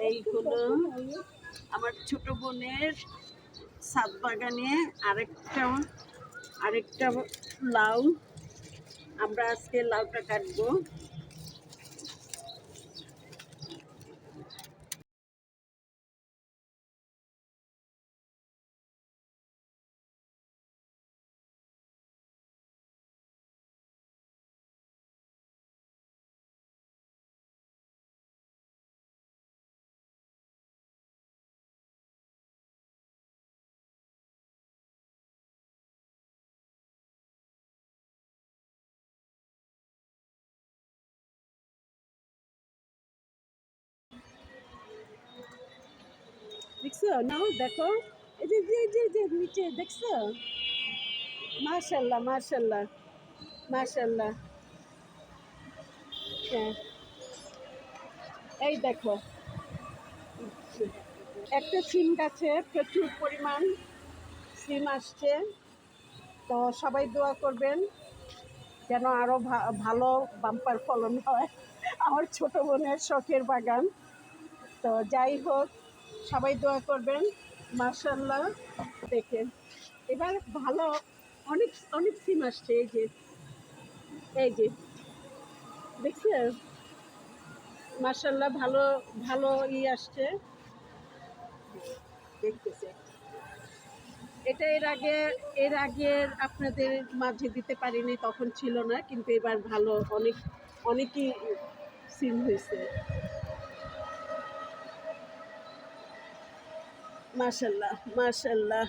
এইগুলো আমার ছোট বোনের ছাদ বাগানে আরেকটা আরেকটা লাউ। আমরা আজকে লাউটা কাটবো। দেখছো নাও, দেখো এই যে যে যে যে নিচে দেখছো। মাশাল্লাহ মাশাল্লাহ মাশাল্লাহ। হ্যাঁ, এই দেখো একটা সিম গাছে প্রচুর পরিমাণ সিম আসছে। তো সবাই দোয়া করবেন যেন আরো ভালো বাম্পার ফলন হয়। আমার ছোট বোনের শখের বাগান। তো যাই হোক, সবাই দোয়া করবেন। মাশাল্লাহ, দেখেন এবার ভালো অনেক অনেক সিম আসছে। এই যে দেখছেন, মাশাল্লাহ ভালো ভালো আসছে। দেখতেছে এটা এর আগে আপনাদের মাঝে দিতে পারিনি, তখন ছিল না, কিন্তু এবার ভালো অনেকই সিম হয়েছে। মাশাল্লাহ মাশাল্লাহ।